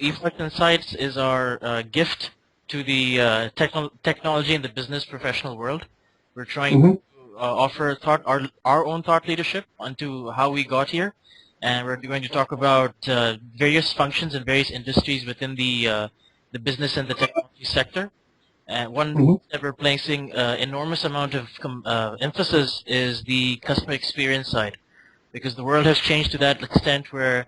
Ephlux Insights is our gift to the technology and the business professional world. We're trying to offer our own thought leadership onto how we got here, and we're going to talk about various functions and various industries within the business and the technology sector. And one that we're placing enormous amount of emphasis is the customer experience side, because the world has changed to that extent where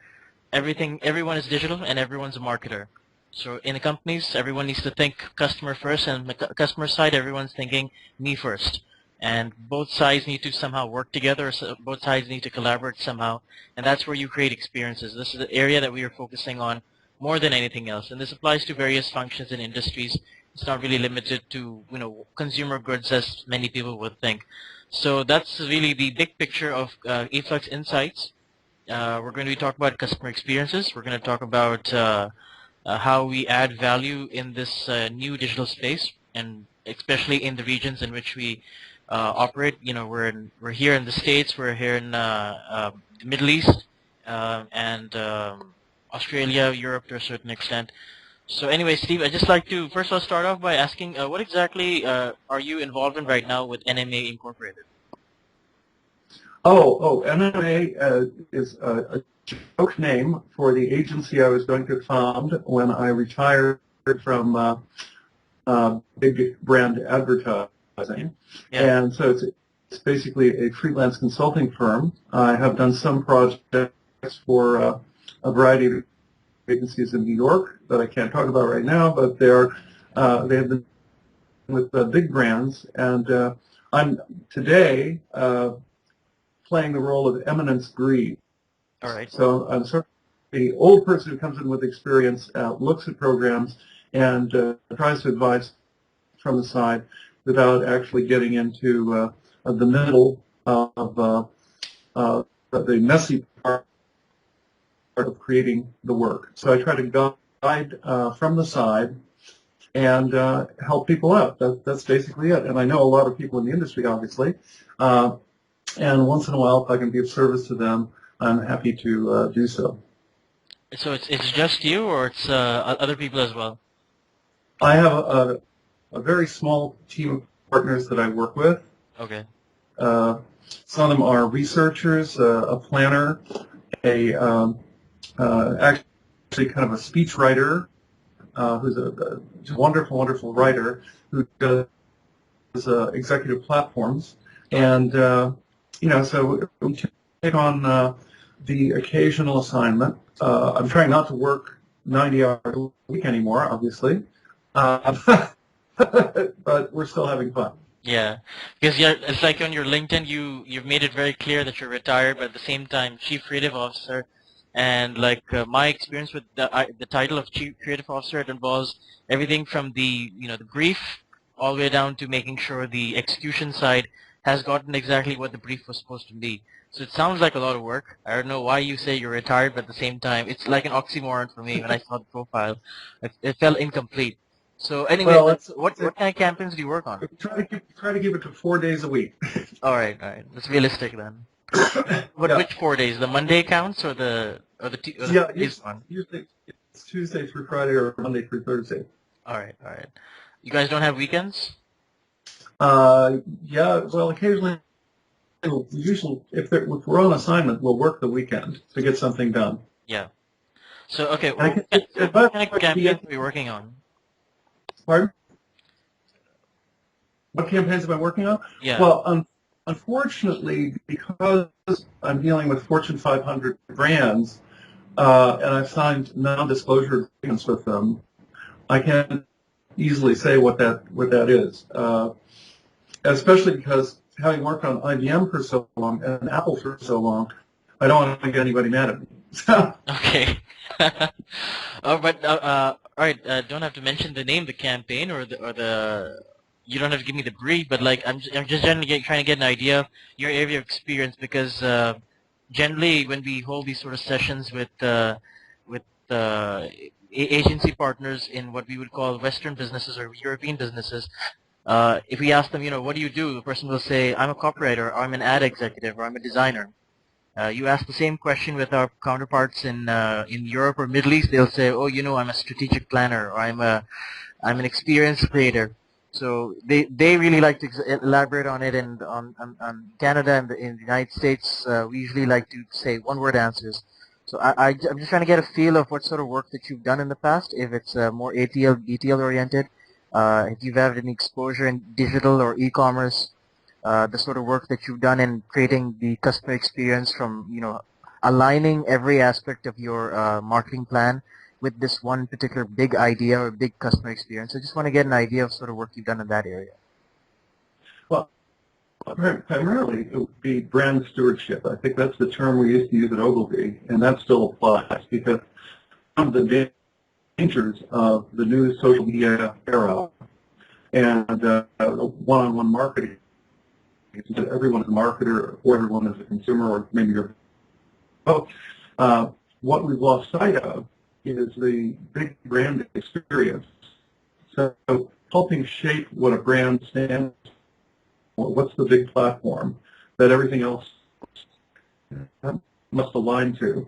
everyone is digital and everyone's a marketer. So in the companies, everyone needs to think customer first, and the customer side, everyone's thinking me first. And both sides need to somehow work together, so both sides need to collaborate somehow, and that's where you create experiences. This is the area that we are focusing on more than anything else, and this applies to various functions and industries. It's not really limited to consumer goods as many people would think. So that's really the big picture of Ephlux Insights. We're going to be talking about customer experiences. We're going to talk about how we add value in this new digital space, and especially in the regions in which we operate. We're here in the States, we're here in the Middle East, and Australia, Europe to a certain extent. So anyway, Steve, I'd just like to first of all start off by asking, what exactly are you involved in right now with NMA Incorporated? NMA is a joke name for the agency I was going to found when I retired from big brand advertising. Yeah. And so it's basically a freelance consulting firm. I have done some projects for a variety of agencies in New York that I can't talk about right now, but they have been with big brands, and I'm today playing the role of eminence grise. All right. So I'm sort of the old person who comes in with experience, looks at programs, and tries to advise from the side without actually getting into the middle of the messy part of creating the work. So I try to guide from the side and help people out. That's basically it. And I know a lot of people in the industry, obviously, and once in a while, if I can be of service to them, I'm happy to do so. So it's just you, or it's other people as well? I have a very small team of partners that I work with. Okay. Some of them are researchers, a planner, actually kind of a speech writer, who's a wonderful, wonderful writer who does executive platforms, and so we take on the occasional assignment. I'm trying not to work 90 hours a week anymore, obviously, but we're still having fun. Yeah, because it's like on your LinkedIn, you've made it very clear that you're retired, but at the same time, Chief Creative Officer. And like my experience with the title of Chief Creative Officer, it involves everything from the the brief all the way down to making sure the execution side has gotten exactly what the brief was supposed to be. So it sounds like a lot of work. I don't know why you say you're retired, but at the same time, it's like an oxymoron for me when I saw the profile. It felt incomplete. So anyway, well, what kind of campaigns do you work on? Try to give it to 4 days a week. All right. That's realistic then. Which 4 days? The Monday counts or the one? Usually it's Tuesday through Friday or Monday through Thursday. All right. You guys don't have weekends? Yeah. Well, occasionally, usually if we're on assignment, we'll work the weekend to get something done. Yeah. So okay, what kind of campaigns are you working on? Pardon? What campaigns am I working on? Yeah. Well, unfortunately, because I'm dealing with Fortune 500 brands, and I've signed non-disclosure agreements with them, I can't easily say what that is. Especially because having worked on IBM for so long and Apple for so long, I don't want to get anybody mad at me. Okay. But all right, don't have to mention the name of the campaign or the. You don't have to give me the brief, but like I'm just generally trying to get an idea of your area of experience, because generally when we hold these sort of sessions with agency partners in what we would call Western businesses or European businesses, if we ask them, what do you do? The person will say, I'm a copywriter, or I'm an ad executive, or I'm a designer. You ask the same question with our counterparts in Europe or Middle East, they'll say, "Oh, I'm a strategic planner, or I'm an experience creator." So they really like to elaborate on it, and on Canada and in the United States, we usually like to say one-word answers. So I'm just trying to get a feel of what sort of work that you've done in the past, if it's more ATL, BTL oriented, if you've had any exposure in digital or e-commerce, the sort of work that you've done in creating the customer experience from, aligning every aspect of your marketing plan with this one particular big idea or big customer experience. I just want to get an idea of sort of work you've done in that area. Well, primarily it would be brand stewardship. I think that's the term we used to use at Ogilvy, and that still applies because one of the dangers of the new social media era and one-on-one marketing is that everyone is a marketer or everyone is a consumer, or maybe you're both. What we've lost sight of is the big brand experience. So helping shape what a brand stands for, what's the big platform that everything else must align to,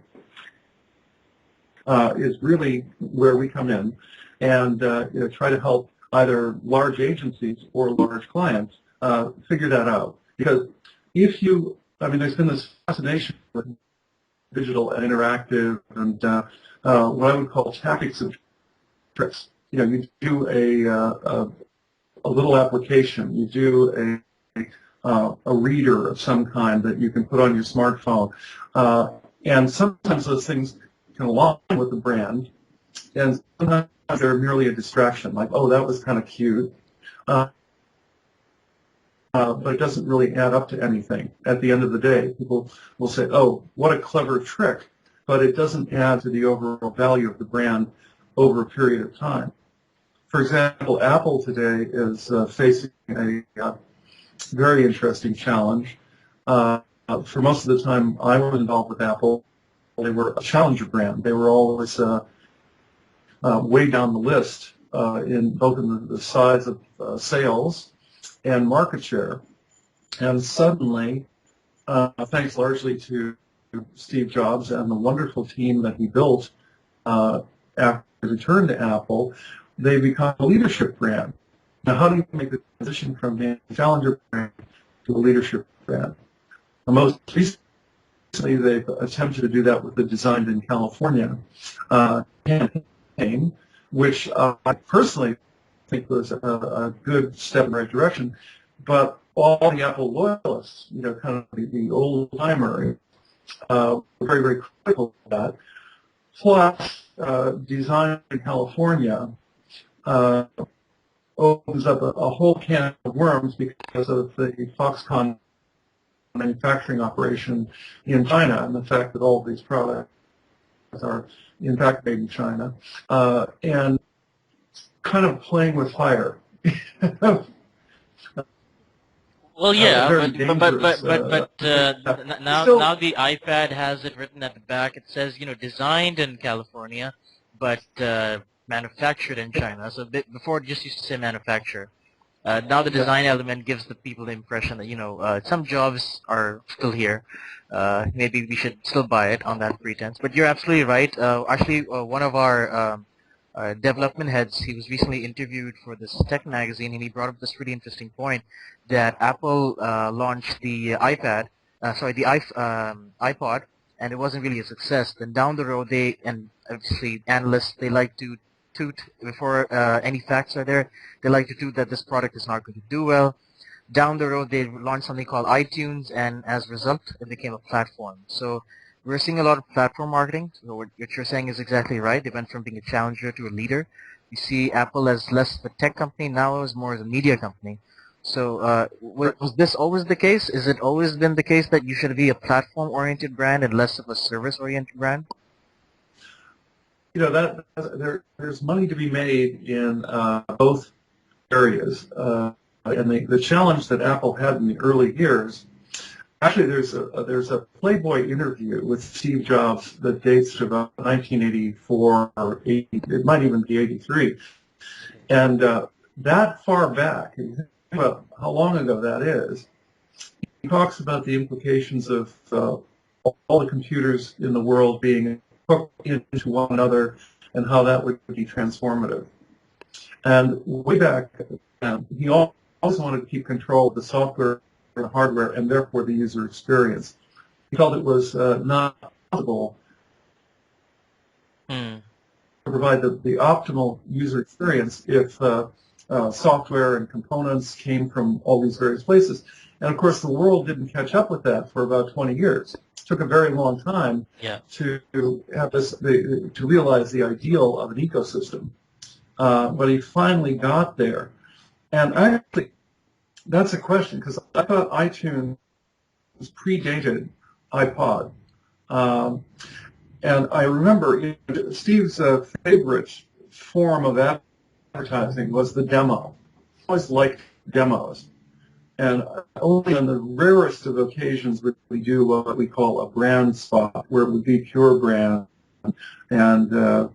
is really where we come in and try to help either large agencies or large clients figure that out. Because there's been this fascination with digital and interactive and what I would call tactics and tricks. You do a little application, you do a reader of some kind that you can put on your smartphone, and sometimes those things can align with the brand, and sometimes they're merely a distraction, like, oh, that was kind of cute, but it doesn't really add up to anything. At the end of the day, people will say, oh, what a clever trick, but it doesn't add to the overall value of the brand over a period of time. For example, Apple today is facing a very interesting challenge. For most of the time I was involved with Apple, they were a challenger brand. They were always way down the list in both in the size of sales and market share. And suddenly, thanks largely to Steve Jobs and the wonderful team that he built after his return to Apple, they become a leadership brand. Now, how do you make the transition from being a challenger brand to a leadership brand? Most recently, they've attempted to do that with the Designed in California campaign, which I personally think was a good step in the right direction. But all the Apple loyalists, kind of the old-timer, were very, very critical of that. Plus, Designed in California opens up a whole can of worms because of the Foxconn manufacturing operation in China and the fact that all of these products are in fact made in China, and kind of playing with fire. Well, yeah, but now the iPad has it written at the back. It says, designed in California, but manufactured in China. So before it just used to say manufacture. Now the design element gives the people the impression that, some jobs are still here. Maybe we should still buy it on that pretense. But you're absolutely right. Actually, one of our development heads, he was recently interviewed for this tech magazine, and he brought up this really interesting point that Apple launched the iPod, and it wasn't really a success. Then down the road, and obviously analysts, they like to toot before any facts are there. They like to toot that this product is not going to do well. Down the road, they launched something called iTunes, and as a result, it became a platform. So we're seeing a lot of platform marketing. So what you're saying is exactly right. They went from being a challenger to a leader. You see Apple as less of a tech company, now as more as a media company. So was this always the case? Is it always been the case that you should be a platform-oriented brand and less of a service-oriented brand? There's money to be made in both areas. And the challenge that Apple had in the early years, actually there's a Playboy interview with Steve Jobs that dates to about 1984 or 80, it might even be 83. And that far back, if you think about how long ago that is, he talks about the implications of all the computers in the world being hooked into one another and how that would be transformative. And way back then, he always wanted to keep control of the software and hardware and therefore the user experience. He felt it was not possible to provide the optimal user experience if software and components came from all these various places. And of course, the world didn't catch up with that for about 20 years. It took a very long time to have this, to realize the ideal of an ecosystem. But he finally got there. And actually, that's a question, because I thought iTunes predated iPod. And I remember Steve's favorite form of advertising was the demo. I always liked demos. And only on the rarest of occasions would we do what we call a brand spot, where it would be pure brand and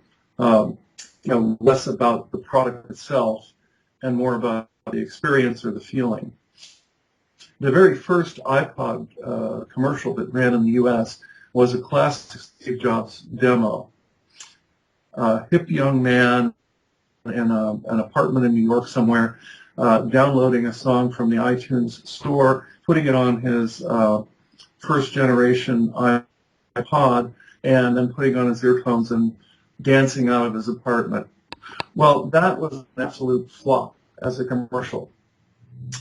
less about the product itself and more about the experience or the feeling. The very first iPod commercial that ran in the U.S. was a classic Steve Jobs demo. A hip young man in an apartment in New York somewhere, downloading a song from the iTunes store, putting it on his first generation iPod, and then putting on his earphones and dancing out of his apartment. Well, that was an absolute flop as a commercial.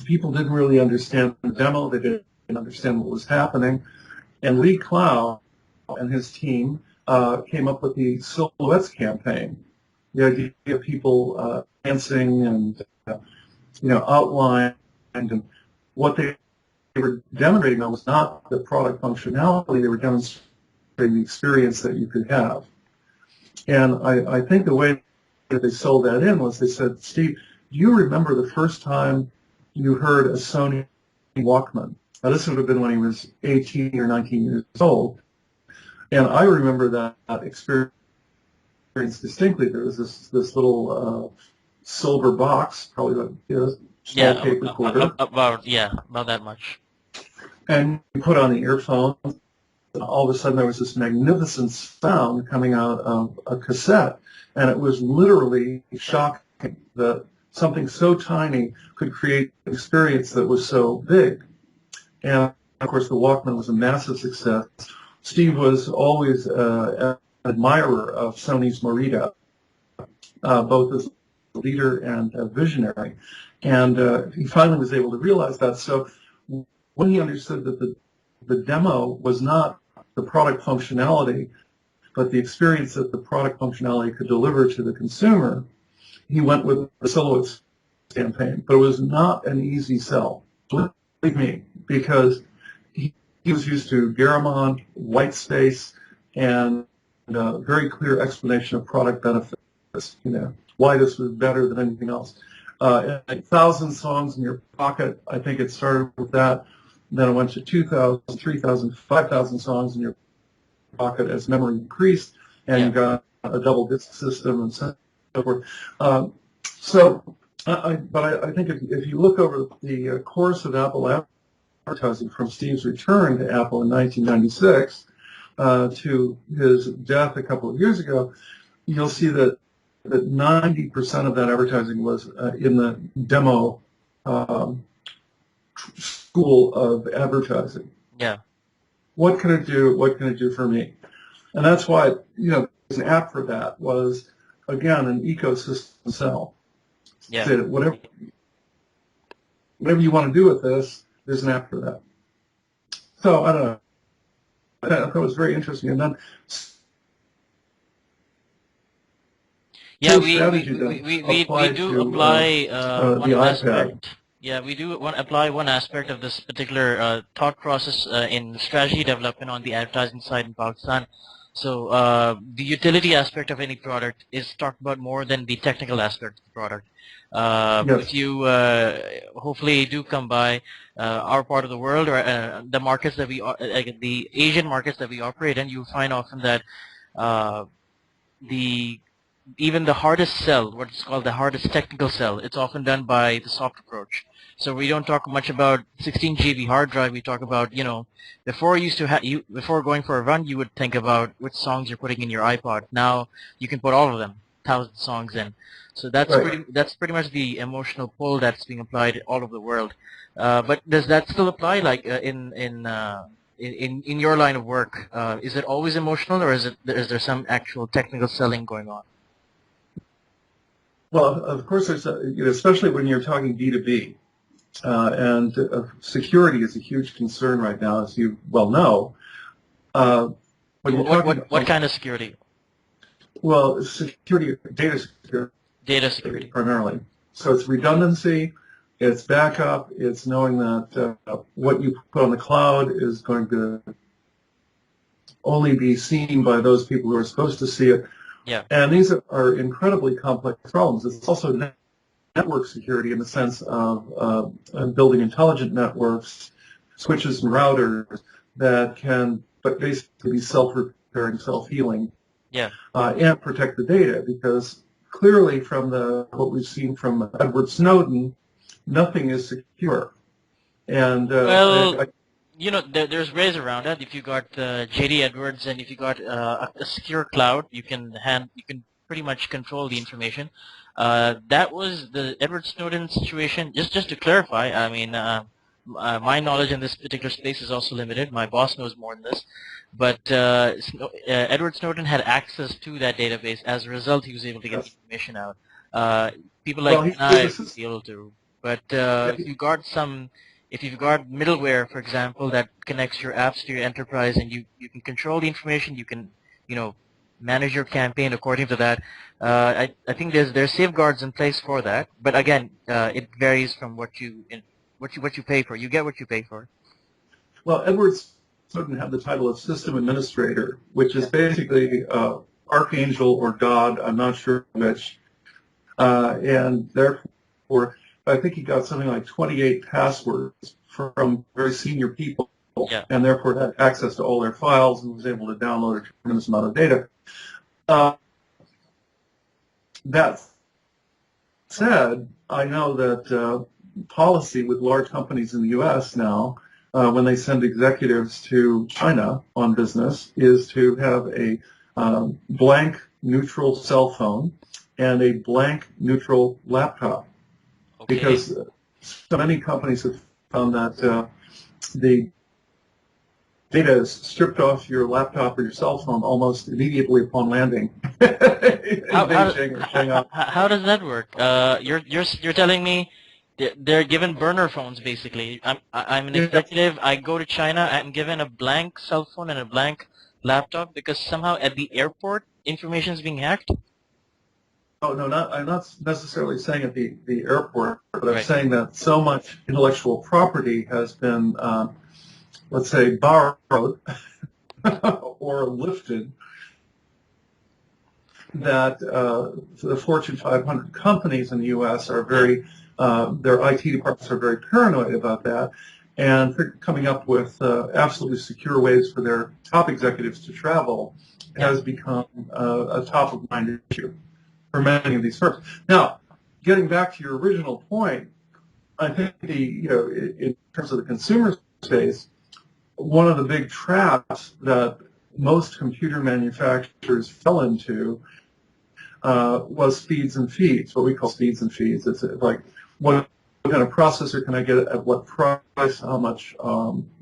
People didn't really understand the demo. They didn't understand what was happening. And Lee Clow and his team came up with the Silhouettes campaign, the idea of people dancing and outlined, and what they were demonstrating on was not the product functionality, they were demonstrating the experience that you could have. And I think the way that they sold that in was they said, Steve, do you remember the first time you heard a Sony Walkman? Now, this would have been when he was 18 or 19 years old. And I remember that experience distinctly. There was this little silver box, probably a small tape recorder. About that much. And you put on the earphones, and all of a sudden there was this magnificent sound coming out of a cassette. And it was literally shocking that something so tiny could create an experience that was so big. And, of course, the Walkman was a massive success. Steve was always an admirer of Sony's Morita, both as a leader and a visionary. And he finally was able to realize that. So when he understood that the demo was not the product functionality, but the experience that the product functionality could deliver to the consumer, he went with the Silhouettes campaign. But it was not an easy sell, believe me, because he was used to Garamond, white space, and a very clear explanation of product benefits, why this was better than anything else. 1,000 songs in your pocket, I think it started with that. Then it went to 2,000, 3,000, 5,000 songs in your pocket as memory increased, and you got a double disc system and so forth. But I think if you look over the course of Apple advertising from Steve's return to Apple in 1996 to his death a couple of years ago, you'll see that 90% of that advertising was in the demo school of advertising. Yeah. What can it do? What can it do for me? And that's why, there's an app for that was, again, an ecosystem sell. Yeah. So whatever you want to do with this, there's an app for that. So, I don't know. I thought it was very interesting. And then we do apply one aspect. Yeah, we do apply one aspect of this particular thought process in strategy development on the advertising side in Pakistan. So the utility aspect of any product is talked about more than the technical aspect of the product. If you hopefully do come by our part of the world or the markets that like the Asian markets that we operate in, you find often that the even the hardest sell, what's called the hardest technical sell, it's often done by the soft approach. So we don't talk much about 16 GB hard drive. We talk about, before you used to before going for a run, you would think about which songs you're putting in your iPod. Now you can put all of them, 1,000 songs in. So Right. that's pretty much the emotional pull that's being applied all over the world. But does that still apply, like in your line of work? Is it always emotional, or is there some actual technical selling going on? Well, of course, especially when you're talking B2B, and security is a huge concern right now, as you well know. When you're talking What about, kind of security? well, security, data security Data security. primarily. So it's redundancy, it's backup, it's knowing that what you put on the cloud is going to only be seen by those people who are supposed to see it. Yeah. And these are incredibly complex problems. It's also network security in the sense of building intelligent networks, switches and routers that can but basically be self-repairing, self-healing, Yeah. and protect the data, because clearly from what we've seen from Edward Snowden, nothing is secure. And Well, there's ways around it. If you got JD Edwards and if you got a secure cloud, you can pretty much control the information. That was the Edward Snowden situation. Just to clarify, I mean, my knowledge in this particular space is also limited. My boss knows more than this, but Edward Snowden had access to that database. As a result, he was able to get the information out. People like well, you and I would be able to, but if you've got middleware, for example, that connects your apps to your enterprise, and you can control the information, you can, manage your campaign according to that. I think there's safeguards in place for that, but again, it varies from what you pay for. You get what you pay for. well, Edward Snowden had the title of system administrator, which is basically archangel or god. I'm not sure which, and therefore, I think he got something like 28 passwords from very senior people, Yeah. and therefore had access to all their files and was able to download a tremendous amount of data. That said, I know that policy with large companies in the U.S. now, when they send executives to China on business, is to have a blank neutral cell phone and a blank neutral laptop. Okay. Because so many companies have found that the data is stripped off your laptop or your cell phone almost immediately upon landing in Beijing or Shanghai. How does that work? You're telling me they're given burner phones basically. I'm an executive. I go to China. I'm given a blank cell phone and a blank laptop because somehow at the airport information is being hacked. Oh, no, I'm not necessarily saying at the airport, but I'm Right. saying that so much intellectual property has been, let's say, borrowed or lifted that the Fortune 500 companies in the U.S. are very, their IT departments are very paranoid about that, and they're coming up with absolutely secure ways for their top executives to travel has become a top of mind issue for many of these firms. Now, getting back to your original point, I think in terms of the consumer space, one of the big traps that most computer manufacturers fell into was speeds and feeds, what we call speeds and feeds. It's like, what kind of processor can I get at what price? How much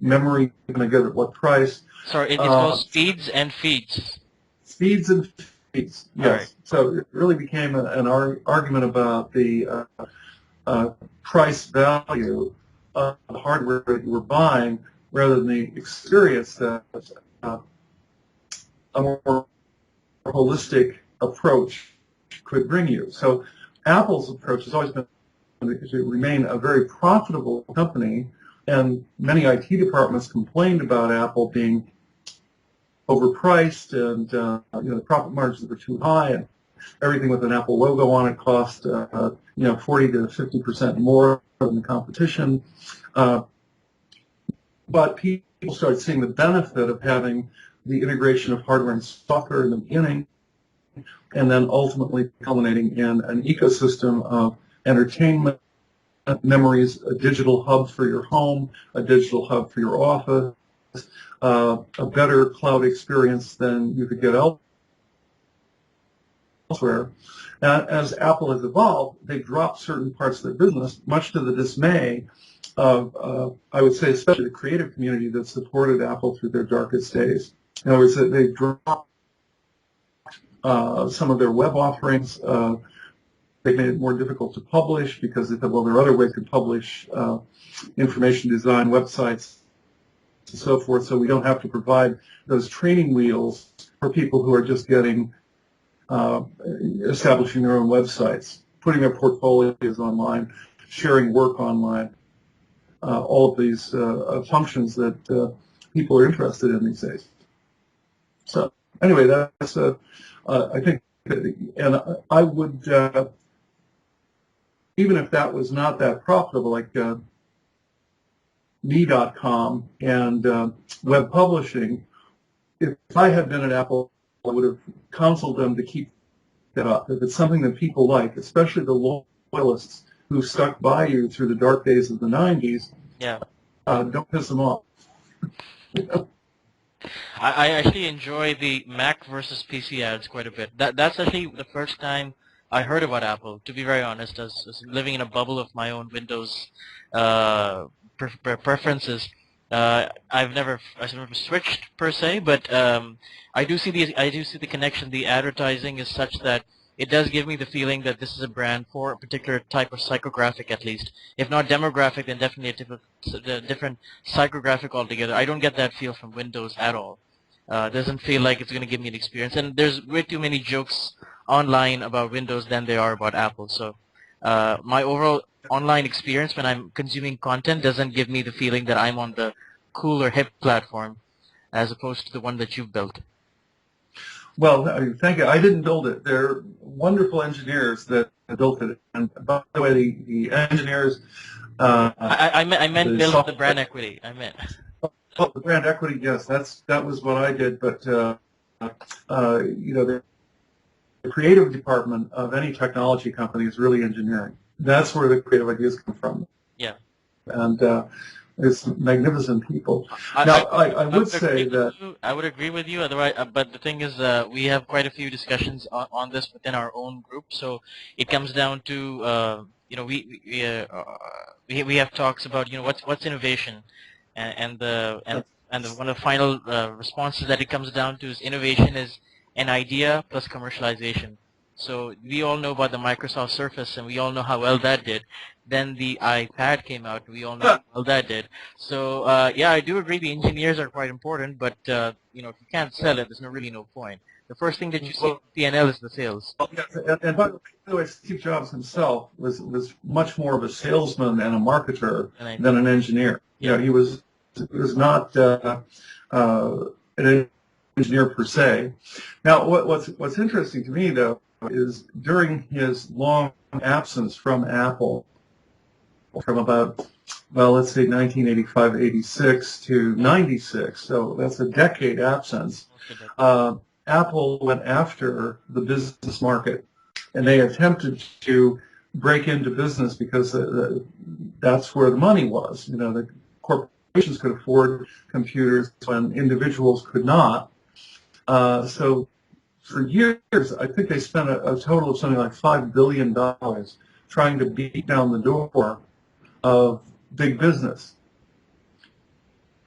memory can I get at what price? Sorry, it's called speeds and feeds. Speeds and feeds, yes. Right. So it really became an argument about the price value of the hardware that you were buying rather than the experience that a more holistic approach could bring you. So Apple's approach has always been to remain a very profitable company, and many IT departments complained about Apple being overpriced and the profit margins were too high, and everything with an Apple logo on it cost 40 to 50% more than the competition. But people started seeing the benefit of having the integration of hardware and software in the beginning, and then ultimately culminating in an ecosystem of entertainment, memories, a digital hub for your home, a digital hub for your office, a better cloud experience than you could get elsewhere. As Apple has evolved, they've dropped certain parts of their business, much to the dismay of, I would say, especially the creative community that supported Apple through their darkest days. In other words, they've dropped some of their web offerings. They made it more difficult to publish because they thought, well, there are other ways to publish information design websites and so forth, so we don't have to provide those training wheels for people who are just getting establishing their own websites, putting their portfolios online, sharing work online, all of these functions that people are interested in these days. So anyway, that's I think, and I would, even if that was not that profitable, like me.com and web publishing, if I had been at Apple, I would have counseled them to keep that up. If it's something that people like, especially the loyalists who stuck by you through the dark days of the 90s, Yeah. Don't piss them off. I actually enjoy the Mac versus PC ads quite a bit. That's actually the first time I heard about Apple, to be very honest, as living in a bubble of my own Windows preferences. I've never switched per se, but I do see the connection. The advertising is such that it does give me the feeling that this is a brand for a particular type of psychographic, at least. If not demographic, then definitely a different psychographic altogether. I don't get that feel from Windows at all. Doesn't feel like it's going to give me an experience. And there's way too many jokes online about Windows than there are about Apple. So my overall online experience when I'm consuming content doesn't give me the feeling that I'm on the cool or hip platform as opposed to the one that you've built. Well, thank you. I didn't build it. They're wonderful engineers that built it. And by the way, the engineers... I meant build the brand equity. I meant. Oh, the brand equity, yes. That was what I did. But, you know, the creative department of any technology company is really engineering. That's where the creative ideas come from. Yeah. And it's magnificent people. I would say that I would agree with you. Otherwise, but the thing is, we have quite a few discussions on this within our own group. So it comes down to you know, we have talks about, you know, what's innovation, and one of the final responses that it comes down to is innovation is an idea plus commercialization. So we all know about the Microsoft Surface, and we all know how well that did. Then the iPad came out, and we all know how well that did. So yeah, I do agree the engineers are quite important, but you know, if you can't sell it, there's really no point. The first thing that you see in P&L is the sales. And by the way, Steve Jobs himself was much more of a salesman and a marketer than an engineer. You know, he was not an engineer per se. Now, what's interesting to me though is during his long absence from Apple, from about, well, let's say 1985, 86 to 96, so that's a decade absence. Apple went after the business market, and they attempted to break into business because that's where the money was. You know, the corporations could afford computers when individuals could not. So for years, I think they spent a total of something like $5 billion trying to beat down the door of big business.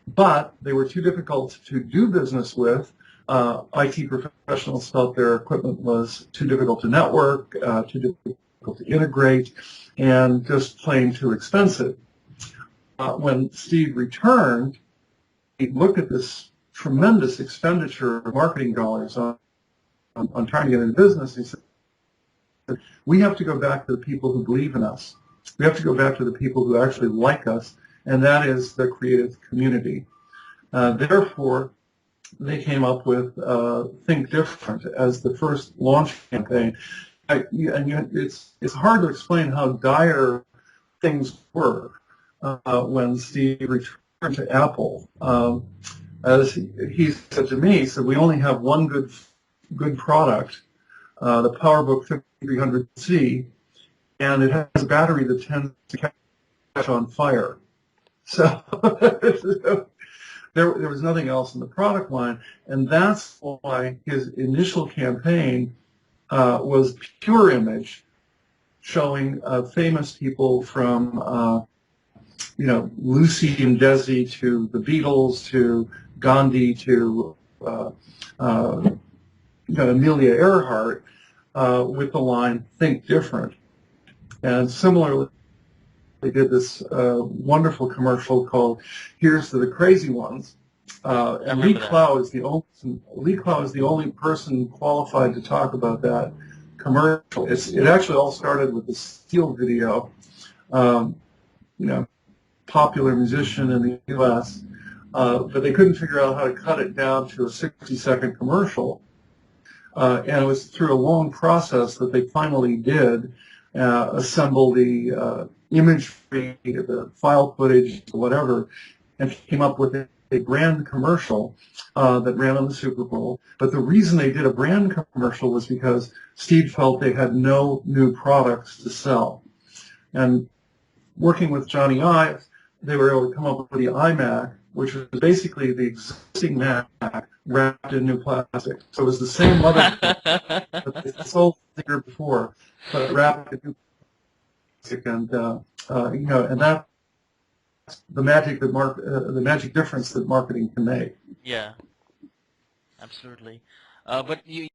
But they were too difficult to do business with. IT professionals felt their equipment was too difficult to network, too difficult to integrate, and just plain too expensive. When Steve returned, he looked at this tremendous expenditure of marketing dollars on trying to get into business. He said, we have to go back to the people who believe in us. We have to go back to the people who actually like us, and that is the creative community. Therefore, they came up with Think Different as the first launch campaign. It's hard to explain how dire things were when Steve returned to Apple. As he said to me, he said, we only have one good product the PowerBook 5300C, and it has a battery that tends to catch on fire. So there was nothing else in the product line, and that's why his initial campaign was pure image, showing famous people from Lucy and Desi to the Beatles to Gandhi to Amelia Earhart with the line "Think Different." And similarly, they did this wonderful commercial called "Here's to the Crazy Ones." And Lee Clow is the only person qualified to talk about that commercial. It actually all started with the Steel video, popular musician in the U.S., but they couldn't figure out how to cut it down to a 60-second commercial. And it was through a long process that they finally did assemble the imagery, the file footage, whatever, and came up with a brand commercial that ran on the Super Bowl. But the reason they did a brand commercial was because Steve felt they had no new products to sell. And working with Johnny Ive, they were able to come up with the iMac, which was basically the existing Mac wrapped in new plastic. So it was the same motherboard that they sold the year before, but wrapped in new plastic, and and that's the magic that the magic difference that marketing can make. Yeah, absolutely. But you